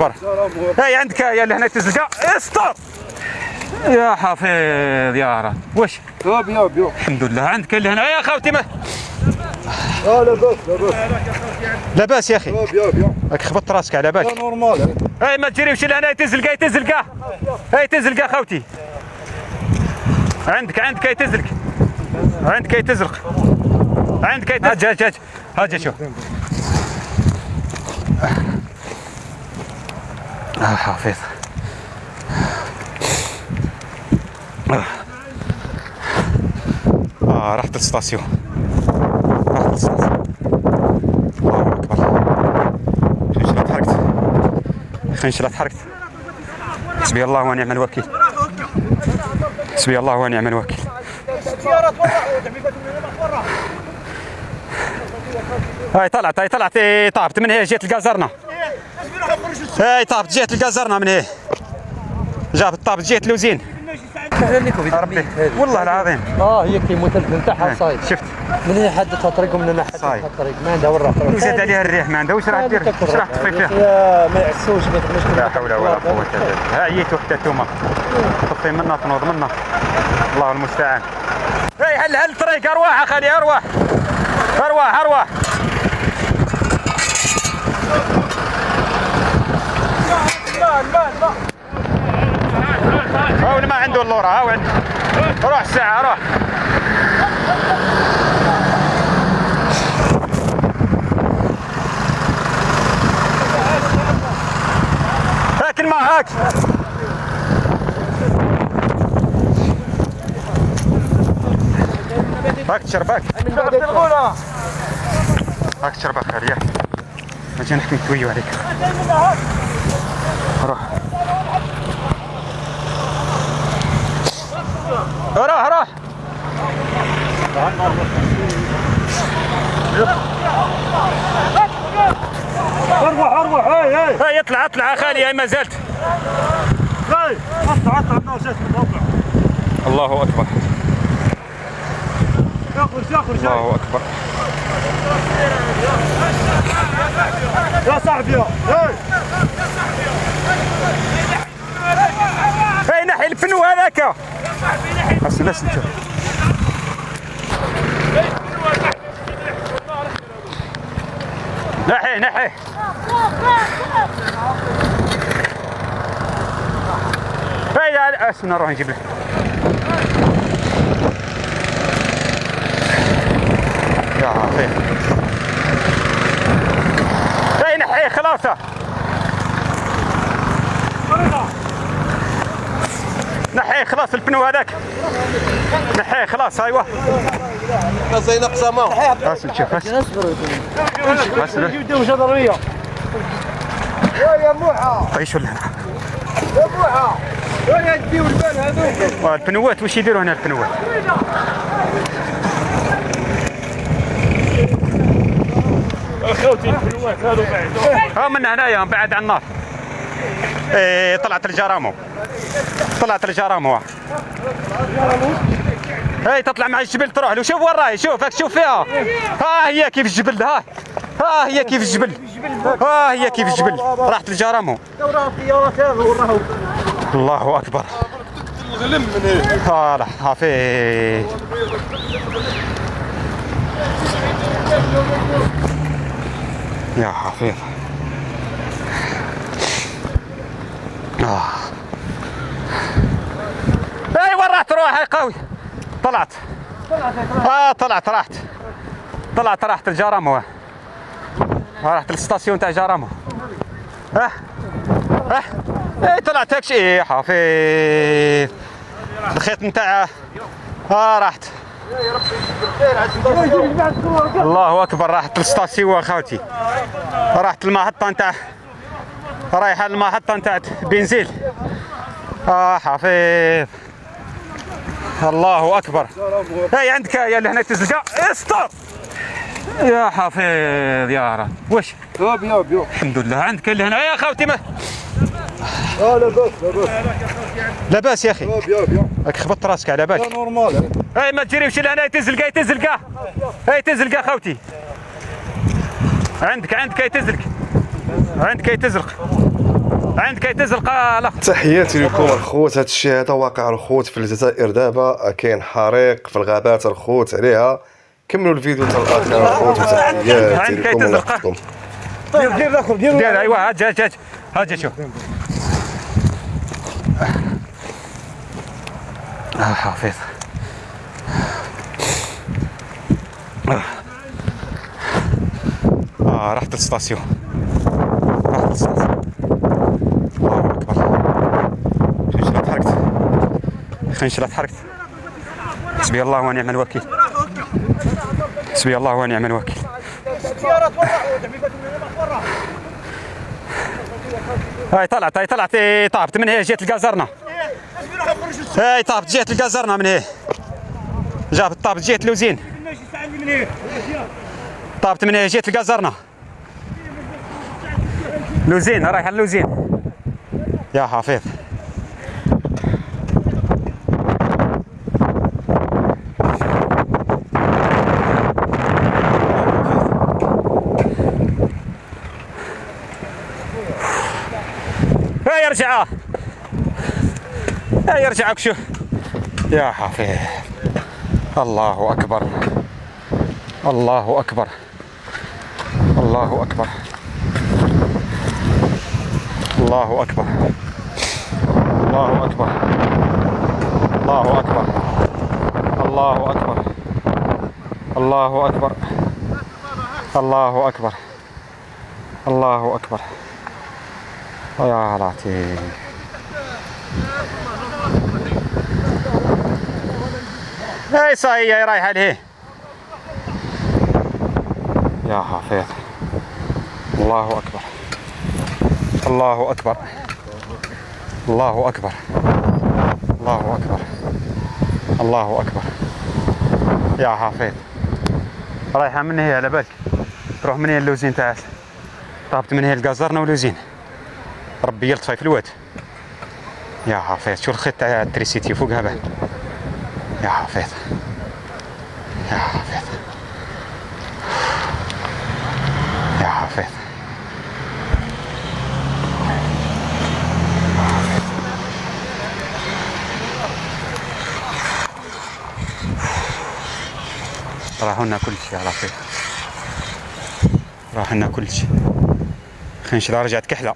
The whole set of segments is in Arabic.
اكبر. هاي عندك يا اللي هنا تزلقه استر يا حفيظ يا رب. واش بيو الحمد لله. عندك اللي هنا يا خاوتي ما لاباس لاباس يا اخي. بيو راك خبطت راسك على بالك. نورمال. هاي ما تجريوش لهنا تزلقه هاي تزلقه خوتي. عندك يتزلق عندك يتزرق عندك يتزرق. هاجا شوف حفيظ. رحت الستاسيون. الله اكبر. خنشلة تحركت. حسبي الله ونعم الوكيل. حسبي الله ونعم الوكيل. هاي طلعت طابت من هي جهة القازرنة. هاي طابت جهة القازرنة من هي. جابت طابت جهة لوزين. ربي والله العظيم. هي كيموت نتاعها صايد. شفت من هنا حدتها طريق ومن هنا حدتها طريق ما عندها وين راح تروح. وزاد عليها الريح ما عندها. واش راح دير؟ واش راح تطفي فيها؟ ما يعسوش ما تخليش. لا حول ولا قوة الا بالله. ها عييتو حتى نتوما طفي منا تنوض منا. الله المستعان. هاي هل الطريق ارواح اخالي ارواح. هاو اللي ما عنده اللورة هاو عنده. روح ساعة روح. هاك الماء هاك. هاك تشربك. هاك تشربك خالي. اجي نحكي شوية عليك. روح اروح هاي اطلع خالي. هاي ما زالت. اطلع الموقع. الله اكبر. ياخذ الله اكبر. يا صاحبي هاي نحي الفنو هذاك. بس نشوف. نحي هاي اسمع نروح نجيب لك. يا عافية. هاي نحي خلاص. نحي خلاص البنو هذاك. نحي خلاص. ايوه زي نقصه ما بس نشوف بس يديهم شضريه. يا موحه ايش ولا يا موحه وين يديو البال هذوك. البنوات واش يديروا هنا البنوات؟ اخوتي البنوات هذو بعد. ها من هنايا بعد عن النار. ايه طلعت الجرامو. هاي تطلع مع الجبل تروح له. شوف وين راهي. شوف فيها. هي كيف الجبل. هي كيف الجبل. راحت الجرامو. الله اكبر. الغلم من هنا. لا حفيظ. يا حفيظ. اي وين راح تروح؟ هاي قوي. راحت الجرامو. راحت الستاسيون تاع جرامو. اي طلعت هاك شي حفيظ. الخيط نتاع راحت. الله اكبر. راحت الستاسيون خاوتي. راحت المحطة نتاع رايحة المحطة نتاع بنزين. حفيظ. الله اكبر. هاي عندك يا اللي هنا تزلقه استر يا حفيظ يا رب. واش بيو الحمد لله. عندك اللي هنا يا خاوتي ما لاباس يا اخي. بيو راك خبطت راسك على بالك. نورمال. هاي ما تجريوش لهنا تزلقه هاي تزلقه خوتي. عندك يتزلق. عندك يدز القاله. تحياتي لكم الخوت. هذا الشيء هذا واقع الخوت في الجزائر دابا، كاين حريق في الغابات الخوت عليها. كملوا الفيديو حتى الاخر الخوت. تحياتي لكم الله يحفظكم. دير داخل دير ايوا هات جا شوف. حفيظ رحت الستاسيون. الله اكبر. خنشرة تحركت. حسبي الله ونعم الوكيل. حسبي الله ونعم الوكيل. هاي طلعت طابت من هي جهة القازرنة. هاي طابت جهة القازرنة من هي. طابت جهة لوزين. طابت من هي جهة القازرنة. لوزين رايحة لوزين يا حفيظ. يرجع شو يا حفيظ. الله أكبر الله أكبر الله أكبر الله أكبر الله أكبر الله أكبر الله أكبر الله أكبر الله أكبر الله أكبر يا لطيف. هاي صاية رايحة لهيه يا حفيظ. الله أكبر الله أكبر الله أكبر الله أكبر الله أكبر يا حفيظ. رايحة من هي على بالك تروح من هي اللوزين تاعها. طابت من هي القازرنة ولوزين. ربي يلطفي في الواد يا حفيظ. شو الخيط تاع التريسيتي فوقها بعد يا حفيظ يا حفيظ يا حفيظ. راحوا لنا كل شيء على خير. راح لنا كل شيء. خنشرة رجعت كحلة.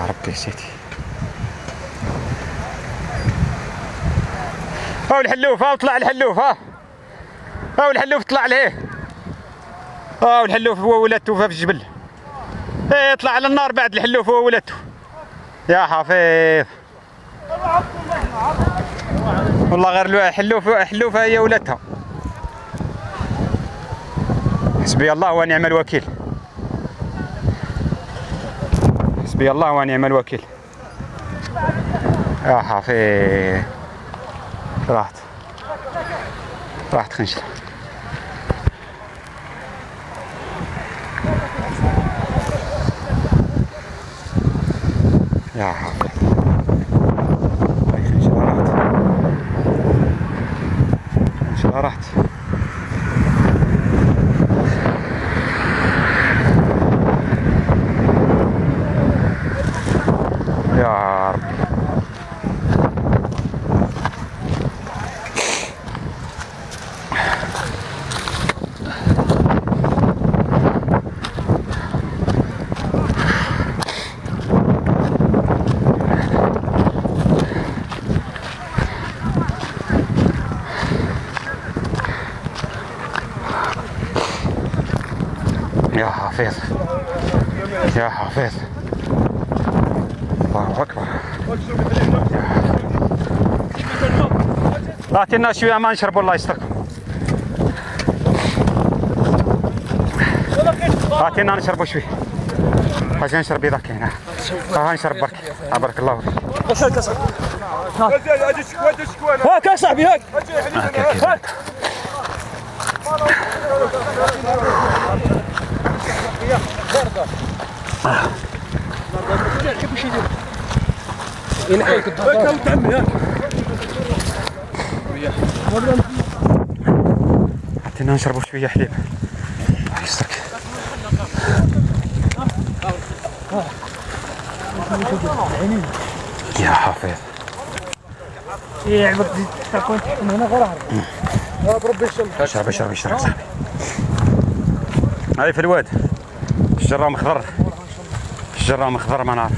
ربي سيتي. هاو الحلوف. هاو طلع الحلوف. هاو الحلوف طلع لهيه. هاو الحلوف هو ولدته في الجبل. ايه طلع على النار بعد الحلوف هو ولدته يا حفيظ. والله غير حلوفها هي ولدتها. حسبي الله ونعم الوكيل. حسبي الله ونعم الوكيل يا حفيظ. راحت خنشرة. يا حفيظ. خنشرة راحت. يا رب. يا حفيظ يا حفيظ. الله أكبر. أعطينا شوية ما نشرب الله يستركم. أعطينا نشرب شوي. حاجة نشرب ذاك هنا. نشرب برك. بارك الله فيك. هاك يا صاحبي هاك. كيف يدير؟ ينحيك هاك عمي هاك. حتى نشربوا شويه حليب. يسترك. يا حفيظ ايه عبرت تكون تحكم هنا غير عارف بربي اشرب اشرب اشرب صاحبي. هاي في الواد الجرام خضر، الجرام خضر ما نعرف.